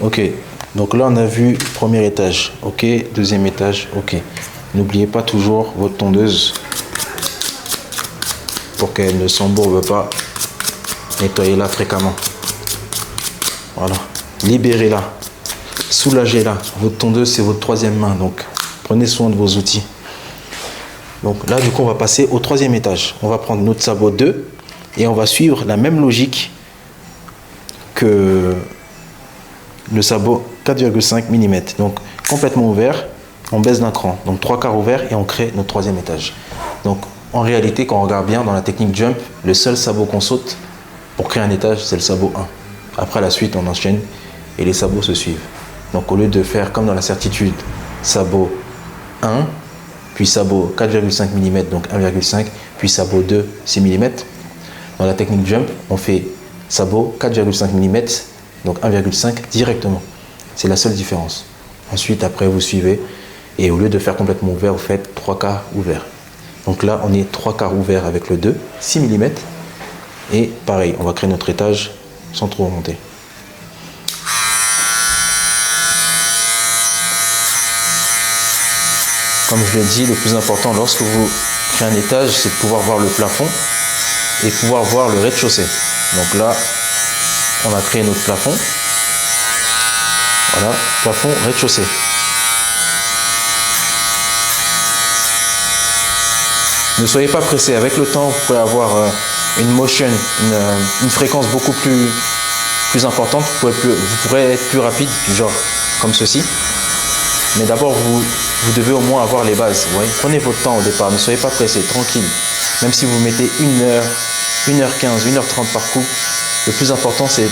Ok, donc là on a vu premier étage, ok, deuxième étage, ok. N'oubliez pas toujours votre tondeuse pour qu'elle ne s'embourbe pas. Nettoyez-la fréquemment. Voilà, libérez-la, soulagez-la. Votre tondeuse c'est votre troisième main, donc prenez soin de vos outils. Donc là du coup on va passer au troisième étage. On va prendre notre sabot 2 et on va suivre la même logique que le sabot 4,5 mm. Donc complètement ouvert, on baisse d'un cran. Donc 3/4 ouvert et on crée notre troisième étage. Donc en réalité, quand on regarde bien dans la technique jump, le seul sabot qu'on saute pour créer un étage, c'est le sabot 1. Après la suite, on enchaîne et les sabots se suivent. Donc au lieu de faire comme dans la certitude, sabot 1, puis sabot 4,5 mm, donc 1,5, puis sabot 2, 6 mm. Dans la technique jump, on fait sabot 4,5 mm, donc 1,5 directement. C'est la seule différence. Ensuite, après, vous suivez. Et au lieu de faire complètement ouvert, vous faites 3/4 ouvert. Donc là, on est 3/4 ouvert avec le 2, 6 mm. Et pareil, on va créer notre étage sans trop remonter. Comme je l'ai dit, le plus important lorsque vous créez un étage, c'est de pouvoir voir le plafond et pouvoir voir le rez-de-chaussée. Donc là, on a créé notre plafond. Voilà, plafond, rez-de-chaussée. Ne soyez pas pressé. Avec le temps, vous pouvez avoir une motion, une fréquence beaucoup plus importante. Vous pourrez être plus rapide, du genre comme ceci. Mais d'abord, vous devez au moins avoir les bases. Vous voyez, prenez votre temps au départ. Ne soyez pas pressé, tranquille. Même si vous mettez 1 heure, 1h15, 1h30 par coup, le plus important, c'est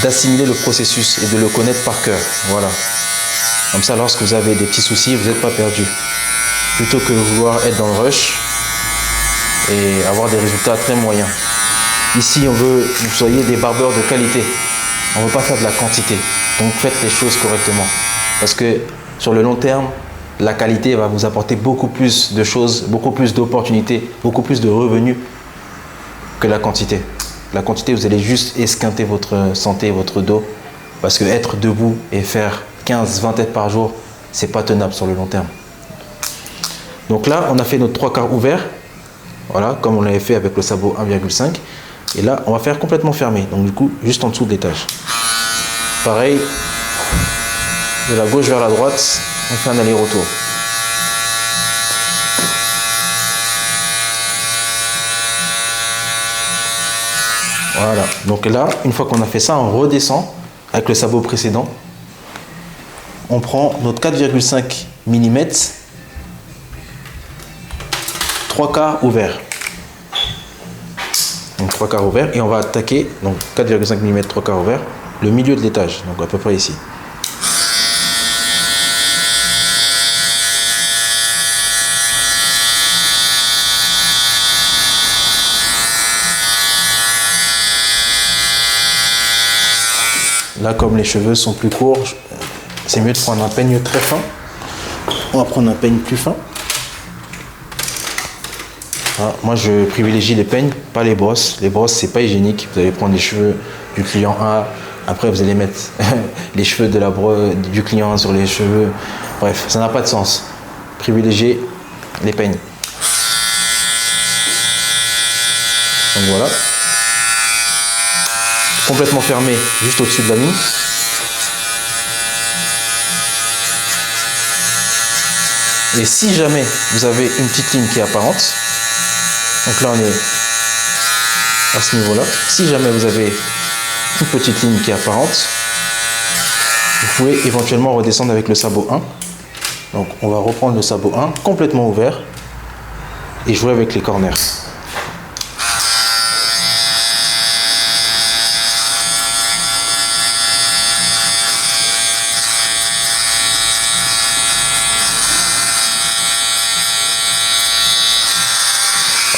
d'assimiler le processus et de le connaître par cœur. Voilà. Comme ça, lorsque vous avez des petits soucis, vous n'êtes pas perdu. Plutôt que vouloir être dans le rush et avoir des résultats très moyens. Ici, on veut que vous soyez des barbeurs de qualité. On ne veut pas faire de la quantité. Donc, faites les choses correctement. Parce que sur le long terme, la qualité va vous apporter beaucoup plus de choses, beaucoup plus d'opportunités, beaucoup plus de revenus que la quantité. La quantité, vous allez juste esquinter votre santé, votre dos. Parce que être debout et faire 15-20 têtes par jour, c'est pas tenable sur le long terme. Donc là, on a fait notre 3/4 ouvert. Voilà, comme on l'avait fait avec le sabot 1,5. Et là, on va faire complètement fermé. Donc du coup, juste en dessous de l'étage. Pareil, de la gauche vers la droite, on fait un aller-retour. Voilà, donc là, une fois qu'on a fait ça, on redescend avec le sabot précédent. On prend notre 4,5 mm, 3/4 ouvert. Donc 3/4 ouvert et on va attaquer, donc 4,5 mm, 3/4 ouvert, le milieu de l'étage, donc à peu près ici. Là, comme les cheveux sont plus courts, c'est mieux de prendre un peigne très fin. On va prendre un peigne plus fin. Voilà. Moi, je privilégie les peignes, pas les brosses. Les brosses, c'est pas hygiénique. Vous allez prendre les cheveux du client A. Après, vous allez mettre les cheveux du client 1 sur les cheveux. Bref, ça n'a pas de sens. Privilégiez les peignes. Donc voilà. Complètement fermé, juste au-dessus de la ligne. Et si jamais vous avez une petite ligne qui est apparente, donc là on est à ce niveau-là, si jamais vous avez une petite ligne qui est apparente, vous pouvez éventuellement redescendre avec le sabot 1. Donc on va reprendre le sabot 1 complètement ouvert et jouer avec les corners.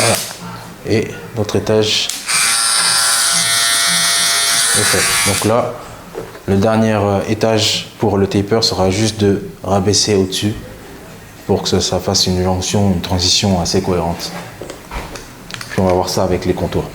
Voilà. Et notre étage est fait. Donc là, le dernier étage pour le taper sera juste de rabaisser au-dessus pour que ça fasse une jonction, une transition assez cohérente. Puis on va voir ça avec les contours.